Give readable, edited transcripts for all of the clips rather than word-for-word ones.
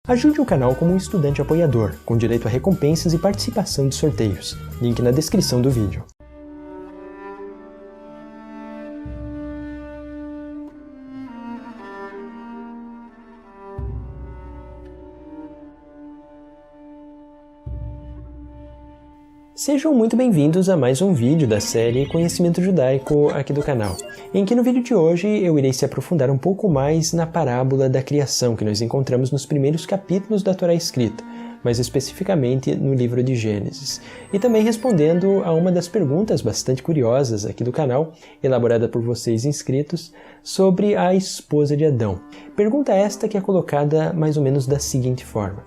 Ajude o canal como um estudante apoiador, com direito a recompensas e participação de sorteios. Link na descrição do vídeo. Sejam muito bem-vindos a mais um vídeo da série Conhecimento Judaico aqui do canal, em que no vídeo de hoje eu irei se aprofundar um pouco mais na parábola da criação que nós encontramos nos primeiros capítulos da Torá escrita, mais especificamente no livro de Gênesis, e também respondendo a uma das perguntas bastante curiosas aqui do canal, elaborada por vocês inscritos, sobre a esposa de Adão. Pergunta esta que é colocada mais ou menos da seguinte forma: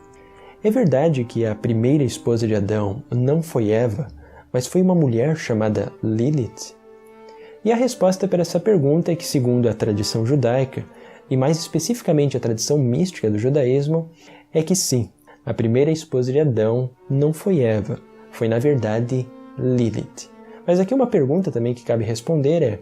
é verdade que a primeira esposa de Adão não foi Eva, mas foi uma mulher chamada Lilith? E a resposta para essa pergunta é que, segundo a tradição judaica, e mais especificamente a tradição mística do judaísmo, é que sim, a primeira esposa de Adão não foi Eva, foi na verdade Lilith. Mas aqui uma pergunta também que cabe responder é: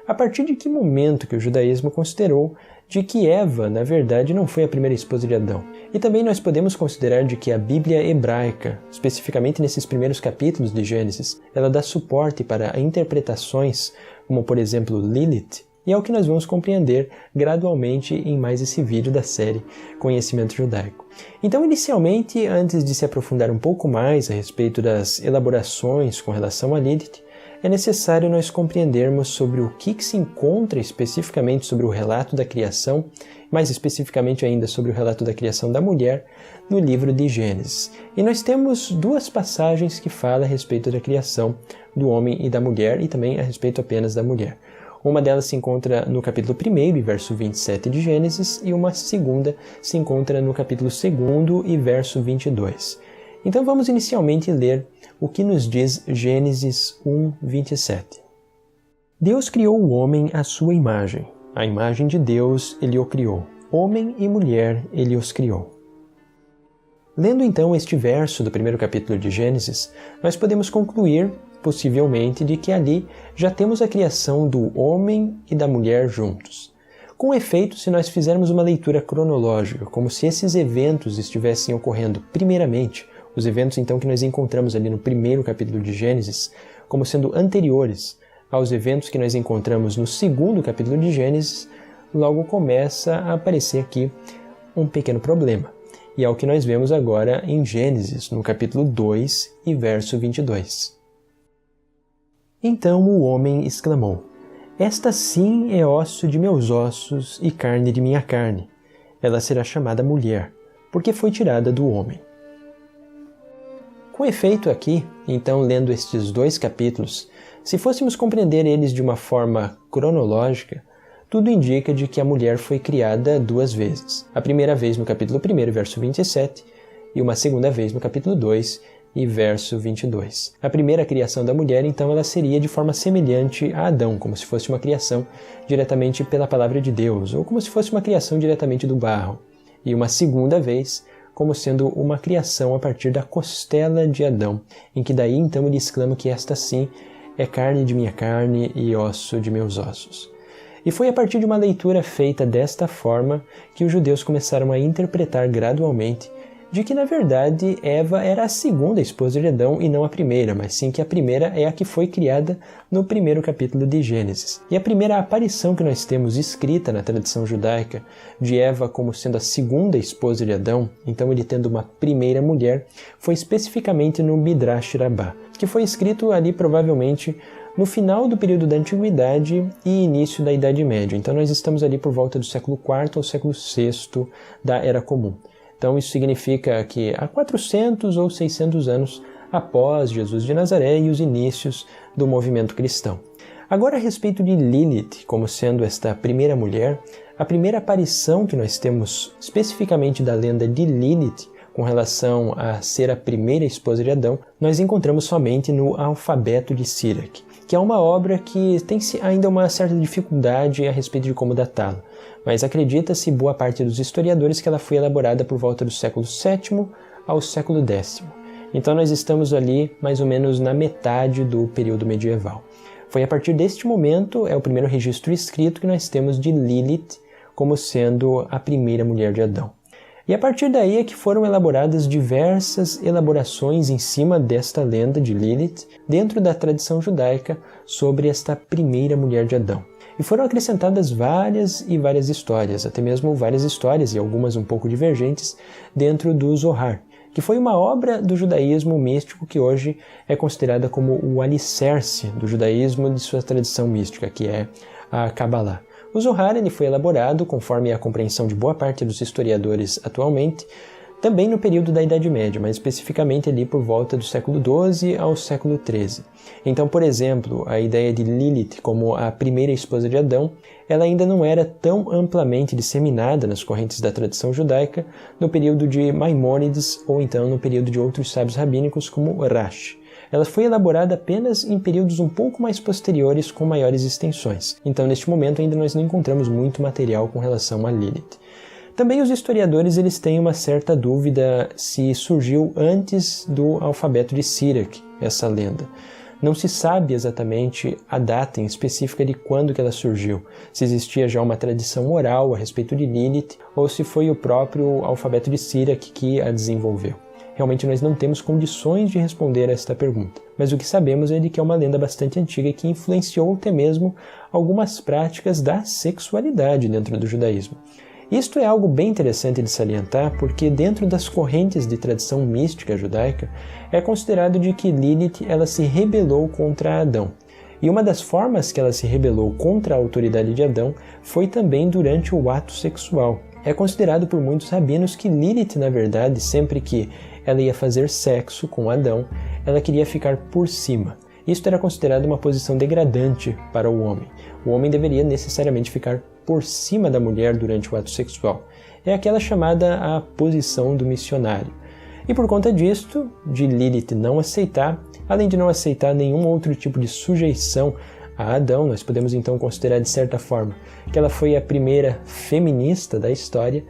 a partir de que momento que o judaísmo considerou de que Eva, na verdade, não foi a primeira esposa de Adão? E também nós podemos considerar de que a Bíblia hebraica, especificamente nesses primeiros capítulos de Gênesis, ela dá suporte para interpretações como, por exemplo, Lilith, e é o que nós vamos compreender gradualmente em mais esse vídeo da série Conhecimento Judaico. Então, inicialmente, antes de se aprofundar um pouco mais a respeito das elaborações com relação a Lilith, é necessário nós compreendermos sobre o que se encontra especificamente sobre o relato da criação, mais especificamente ainda sobre o relato da criação da mulher, no livro de Gênesis. E nós temos duas passagens que falam a respeito da criação do homem e da mulher, e também a respeito apenas da mulher. Uma delas se encontra no capítulo 1, verso 27 de Gênesis, e uma segunda se encontra no capítulo 2 e verso 22. Então vamos inicialmente ler o que nos diz Gênesis 1, 27. Deus criou o homem à sua imagem. A imagem de Deus ele o criou. Homem e mulher ele os criou. Lendo então este verso do primeiro capítulo de Gênesis, nós podemos concluir, possivelmente, de que ali já temos a criação do homem e da mulher juntos. Com efeito, se nós fizermos uma leitura cronológica, como se esses eventos estivessem ocorrendo primeiramente, os eventos então que nós encontramos ali no primeiro capítulo de Gênesis, como sendo anteriores aos eventos que nós encontramos no segundo capítulo de Gênesis, logo começa a aparecer aqui um pequeno problema. E é o que nós vemos agora em Gênesis, no capítulo 2 e verso 22. Então o homem exclamou: esta sim é osso de meus ossos e carne de minha carne. Ela será chamada mulher, porque foi tirada do homem. Com efeito aqui, então lendo estes dois capítulos, se fôssemos compreender eles de uma forma cronológica, tudo indica de que a mulher foi criada duas vezes. A primeira vez no capítulo 1, verso 27, e uma segunda vez no capítulo 2 e verso 22. A primeira criação da mulher, então, ela seria de forma semelhante a Adão, como se fosse uma criação diretamente pela palavra de Deus, ou como se fosse uma criação diretamente do barro. E uma segunda vez como sendo uma criação a partir da costela de Adão, em que daí então ele exclama que esta sim é carne de minha carne e osso de meus ossos. E foi a partir de uma leitura feita desta forma que os judeus começaram a interpretar gradualmente de que, na verdade, Eva era a segunda esposa de Adão e não a primeira, mas sim que a primeira é a que foi criada no primeiro capítulo de Gênesis. E a primeira aparição que nós temos escrita na tradição judaica de Eva como sendo a segunda esposa de Adão, então ele tendo uma primeira mulher, foi especificamente no Midrash Rabbah, que foi escrito ali provavelmente no final do período da Antiguidade e início da Idade Média. Então nós estamos ali por volta do século IV ao século VI da Era Comum. Então isso significa que há 400 ou 600 anos após Jesus de Nazaré e os inícios do movimento cristão. Agora, a respeito de Lilith como sendo esta primeira mulher, a primeira aparição que nós temos especificamente da lenda de Lilith com relação a ser a primeira esposa de Adão, nós encontramos somente no Alfabeto de Sirac, que é uma obra que tem ainda uma certa dificuldade a respeito de como datá-la, mas acredita-se boa parte dos historiadores que ela foi elaborada por volta do século VII ao século X. Então nós estamos ali mais ou menos na metade do período medieval. Foi a partir deste momento, é o primeiro registro escrito que nós temos de Lilith como sendo a primeira mulher de Adão. E a partir daí é que foram elaboradas diversas elaborações em cima desta lenda de Lilith dentro da tradição judaica sobre esta primeira mulher de Adão. E foram acrescentadas várias e várias histórias, até mesmo várias histórias e algumas um pouco divergentes dentro do Zohar, que foi uma obra do judaísmo místico que hoje é considerada como o alicerce do judaísmo de sua tradição mística, que é a Kabbalah. O Zohar ele foi elaborado, conforme a compreensão de boa parte dos historiadores atualmente, também no período da Idade Média, mais especificamente ali por volta do século XII ao século XIII. Então, por exemplo, a ideia de Lilith como a primeira esposa de Adão, ela ainda não era tão amplamente disseminada nas correntes da tradição judaica no período de Maimônides ou então no período de outros sábios rabínicos como Rashi. Ela foi elaborada apenas em períodos um pouco mais posteriores com maiores extensões. Então, neste momento, ainda nós não encontramos muito material com relação a Lilith. Também os historiadores eles têm uma certa dúvida se surgiu antes do alfabeto de Sirac, essa lenda. Não se sabe exatamente a data em específica de quando que ela surgiu, se existia já uma tradição oral a respeito de Lilith ou se foi o próprio alfabeto de Sirac que a desenvolveu. Realmente nós não temos condições de responder a esta pergunta, mas o que sabemos é de que é uma lenda bastante antiga que influenciou até mesmo algumas práticas da sexualidade dentro do judaísmo. Isto é algo bem interessante de salientar porque dentro das correntes de tradição mística judaica é considerado de que Lilith ela se rebelou contra Adão. E uma das formas que ela se rebelou contra a autoridade de Adão foi também durante o ato sexual. É considerado por muitos rabinos que Lilith, na verdade, sempre que ela ia fazer sexo com Adão, ela queria ficar por cima. Isto era considerado uma posição degradante para o homem. O homem deveria necessariamente ficar por cima da mulher durante o ato sexual. É aquela chamada a posição do missionário. E por conta disto, de Lilith não aceitar, além de não aceitar nenhum outro tipo de sujeição a Adão, nós podemos então considerar de certa forma que ela foi a primeira feminista da história.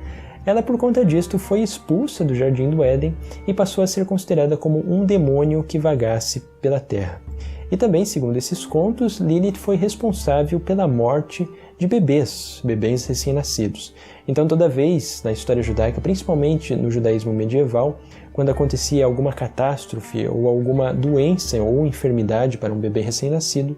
Ela por conta disto foi expulsa do Jardim do Éden e passou a ser considerada como um demônio que vagasse pela terra. E também, segundo esses contos, Lilith foi responsável pela morte de bebês recém-nascidos. Então, toda vez na história judaica, principalmente no judaísmo medieval, quando acontecia alguma catástrofe ou alguma doença ou enfermidade para um bebê recém-nascido,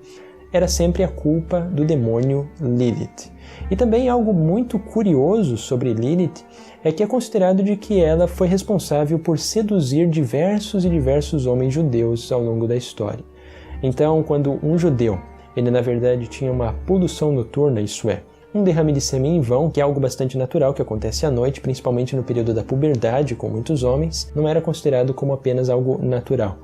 era sempre a culpa do demônio Lilith. E também algo muito curioso sobre Lilith é que é considerado de que ela foi responsável por seduzir diversos homens judeus ao longo da história. Então, quando um judeu, ele na verdade tinha uma poluição noturna, isso é, um derrame de sêmen em vão, que é algo bastante natural que acontece à noite, principalmente no período da puberdade com muitos homens, não era considerado como apenas algo natural.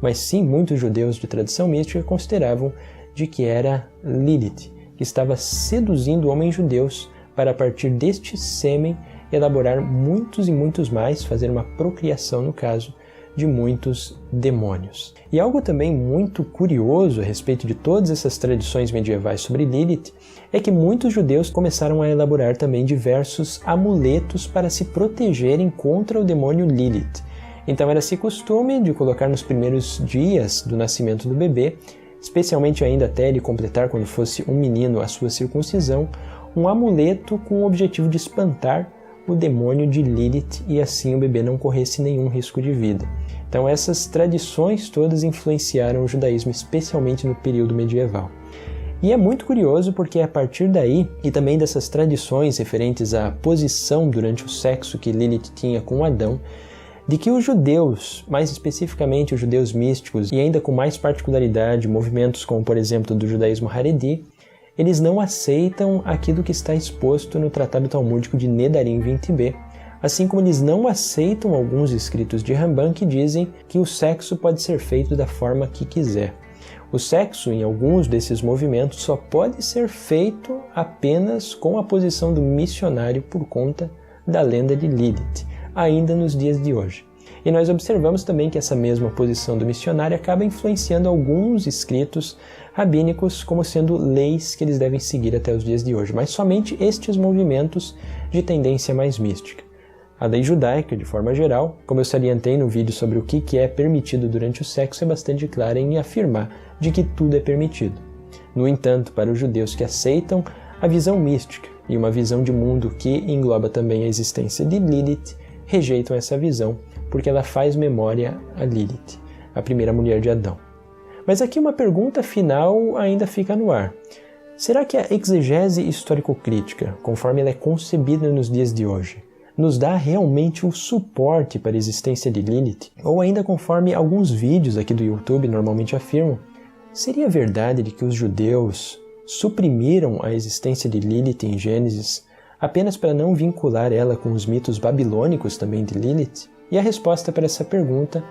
Mas sim, muitos judeus de tradição mística consideravam de que era Lilith, que estava seduzindo homens judeus para a partir deste sêmen elaborar muitos e muitos mais, fazer uma procriação no caso, de muitos demônios. E algo também muito curioso a respeito de todas essas tradições medievais sobre Lilith é que muitos judeus começaram a elaborar também diversos amuletos para se protegerem contra o demônio Lilith. Então era esse costume de colocar nos primeiros dias do nascimento do bebê, especialmente ainda até ele completar quando fosse um menino a sua circuncisão, um amuleto com o objetivo de espantar o demônio de Lilith e assim o bebê não corresse nenhum risco de vida. Então essas tradições todas influenciaram o judaísmo, especialmente no período medieval. E é muito curioso porque é a partir daí, e também dessas tradições referentes à posição durante o sexo que Lilith tinha com Adão, de que os judeus, mais especificamente os judeus místicos, e ainda com mais particularidade, movimentos como por exemplo do judaísmo Haredi, eles não aceitam aquilo que está exposto no Tratado Talmúdico de Nedarim 20b, assim como eles não aceitam alguns escritos de Ramban que dizem que o sexo pode ser feito da forma que quiser. O sexo, em alguns desses movimentos, só pode ser feito apenas com a posição do missionário por conta da lenda de Lilith, ainda nos dias de hoje. E nós observamos também que essa mesma posição do missionário acaba influenciando alguns escritos rabínicos como sendo leis que eles devem seguir até os dias de hoje, mas somente estes movimentos de tendência mais mística. A lei judaica, de forma geral, como eu salientei no vídeo sobre o que é permitido durante o sexo, é bastante clara em afirmar de que tudo é permitido. No entanto, para os judeus que aceitam a visão mística e uma visão de mundo que engloba também a existência de Lilith, rejeitam essa visão porque ela faz memória a Lilith, a primeira mulher de Adão. Mas aqui uma pergunta final ainda fica no ar. Será que a exegese histórico-crítica, conforme ela é concebida nos dias de hoje, nos dá realmente o suporte para a existência de Lilith? Ou ainda conforme alguns vídeos aqui do YouTube normalmente afirmam, seria verdade de que os judeus suprimiram a existência de Lilith em Gênesis apenas para não vincular ela com os mitos babilônicos também de Lilith? E a resposta para essa pergunta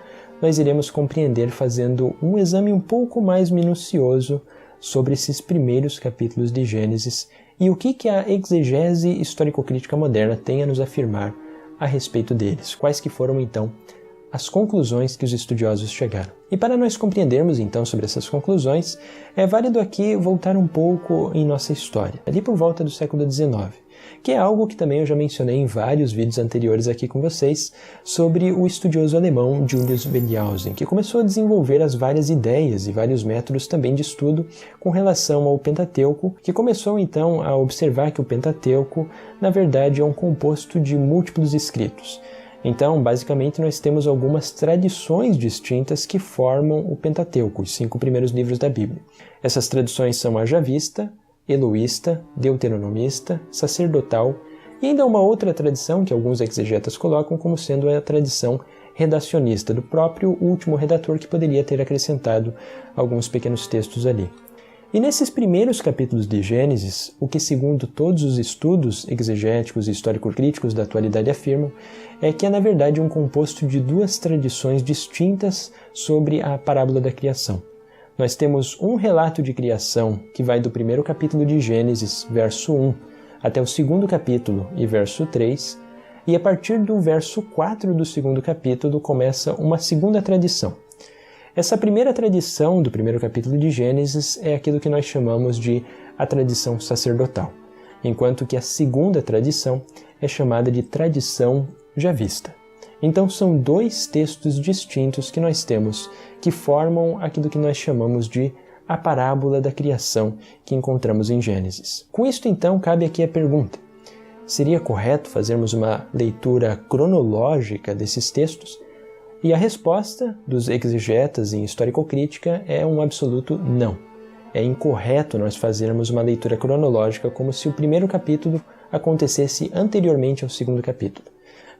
nós iremos compreender fazendo um exame um pouco mais minucioso sobre esses primeiros capítulos de Gênesis e o que a exegese histórico-crítica moderna tem a nos afirmar a respeito deles. Quais que foram, então, as conclusões que os estudiosos chegaram. E para nós compreendermos, então, sobre essas conclusões, é válido aqui voltar um pouco em nossa história, ali por volta do século XIX, que é algo que também eu já mencionei em vários vídeos anteriores aqui com vocês, sobre o estudioso alemão Julius Wellhausen, que começou a desenvolver as várias ideias e vários métodos também de estudo com relação ao Pentateuco, que começou então a observar que o Pentateuco, na verdade, é um composto de múltiplos escritos. Então, basicamente, nós temos algumas tradições distintas que formam o Pentateuco, os 5 primeiros livros da Bíblia. Essas tradições são a javista, eloísta, deuteronomista, sacerdotal e ainda uma outra tradição que alguns exegetas colocam como sendo a tradição redacionista do próprio último redator, que poderia ter acrescentado alguns pequenos textos ali. E nesses primeiros capítulos de Gênesis, o que segundo todos os estudos exegéticos e histórico-críticos da atualidade afirmam, é que é na verdade um composto de 2 tradições distintas sobre a parábola da criação. Nós temos um relato de criação que vai do primeiro capítulo de Gênesis, verso 1, até o segundo capítulo e verso 3, e a partir do verso 4 do segundo capítulo começa uma segunda tradição. Essa primeira tradição do primeiro capítulo de Gênesis é aquilo que nós chamamos de a tradição sacerdotal, enquanto que a segunda tradição é chamada de tradição javista. Então são 2 textos distintos que nós temos que formam aquilo que nós chamamos de a parábola da criação que encontramos em Gênesis. Com isto então cabe aqui a pergunta: seria correto fazermos uma leitura cronológica desses textos? E a resposta dos exegetas em histórico-crítica é um absoluto não. É incorreto nós fazermos uma leitura cronológica como se o primeiro capítulo acontecesse anteriormente ao segundo capítulo.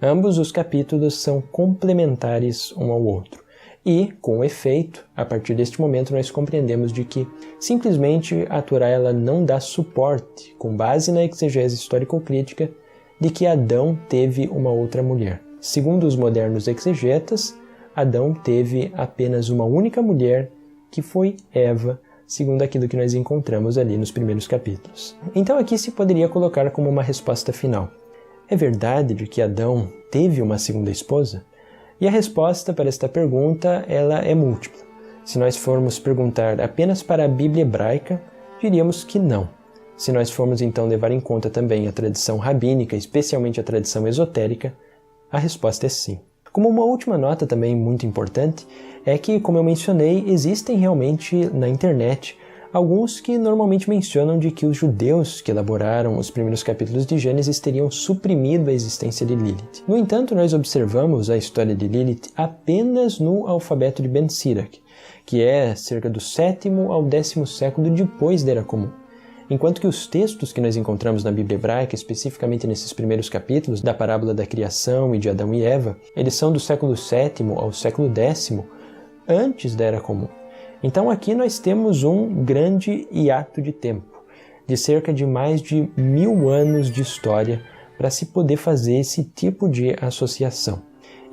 Ambos os capítulos são complementares um ao outro. E, com efeito, a partir deste momento nós compreendemos de que simplesmente a Torá ela não dá suporte, com base na exegese histórico-crítica, de que Adão teve uma outra mulher. Segundo os modernos exegetas, Adão teve apenas uma única mulher, que foi Eva, segundo aquilo que nós encontramos ali nos primeiros capítulos. Então aqui se poderia colocar como uma resposta final: é verdade de que Adão teve uma segunda esposa? E a resposta para esta pergunta ela é múltipla. Se nós formos perguntar apenas para a Bíblia hebraica, diríamos que não. Se nós formos então levar em conta também a tradição rabínica, especialmente a tradição esotérica, a resposta é sim. Como uma última nota também muito importante, é que, como eu mencionei, existem realmente na internet alguns que normalmente mencionam de que os judeus que elaboraram os primeiros capítulos de Gênesis teriam suprimido a existência de Lilith. No entanto, nós observamos a história de Lilith apenas no alfabeto de Ben Sirach, que é cerca do 7º ao 10º século depois da Era Comum. Enquanto que os textos que nós encontramos na Bíblia hebraica, especificamente nesses primeiros capítulos da parábola da criação e de Adão e Eva, eles são do século VII ao século X, antes da Era Comum. Então aqui nós temos um grande hiato de tempo, de cerca de mais de 1000 anos de história para se poder fazer esse tipo de associação.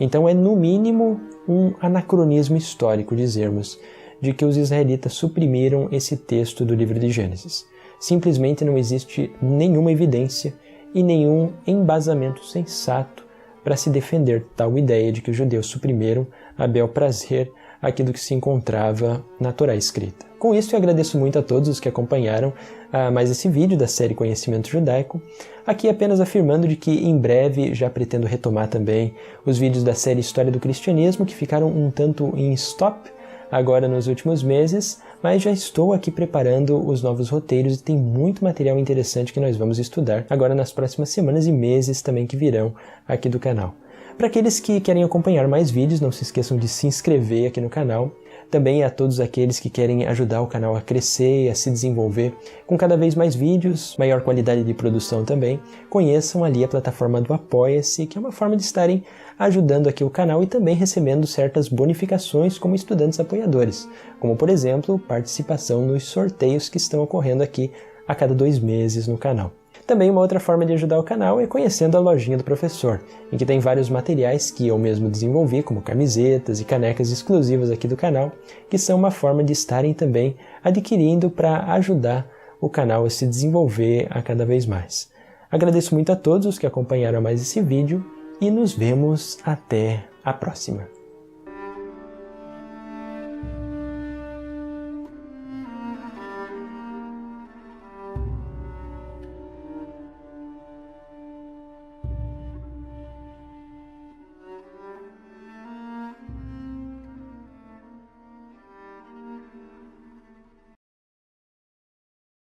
Então é no mínimo um anacronismo histórico dizermos de que os israelitas suprimiram esse texto do livro de Gênesis. Simplesmente não existe nenhuma evidência e nenhum embasamento sensato para se defender tal ideia de que os judeus suprimiram a bel prazer aquilo que se encontrava na Torá escrita. Com isso, eu agradeço muito a todos os que acompanharam mais esse vídeo da série Conhecimento Judaico, aqui apenas afirmando de que em breve já pretendo retomar também os vídeos da série História do Cristianismo, que ficaram um tanto em stop agora nos últimos meses, mas já estou aqui preparando os novos roteiros e tem muito material interessante que nós vamos estudar agora nas próximas semanas e meses também que virão aqui do canal. Para aqueles que querem acompanhar mais vídeos, não se esqueçam de se inscrever aqui no canal. Também a todos aqueles que querem ajudar o canal a crescer, a se desenvolver com cada vez mais vídeos, maior qualidade de produção também, conheçam ali a plataforma do Apoia-se, que é uma forma de estarem ajudando aqui o canal e também recebendo certas bonificações como estudantes apoiadores, como por exemplo, participação nos sorteios que estão ocorrendo aqui a cada 2 meses no canal. Também uma outra forma de ajudar o canal é conhecendo a lojinha do professor, em que tem vários materiais que eu mesmo desenvolvi, como camisetas e canecas exclusivas aqui do canal, que são uma forma de estarem também adquirindo para ajudar o canal a se desenvolver a cada vez mais. Agradeço muito a todos os que acompanharam mais esse vídeo e nos vemos até a próxima.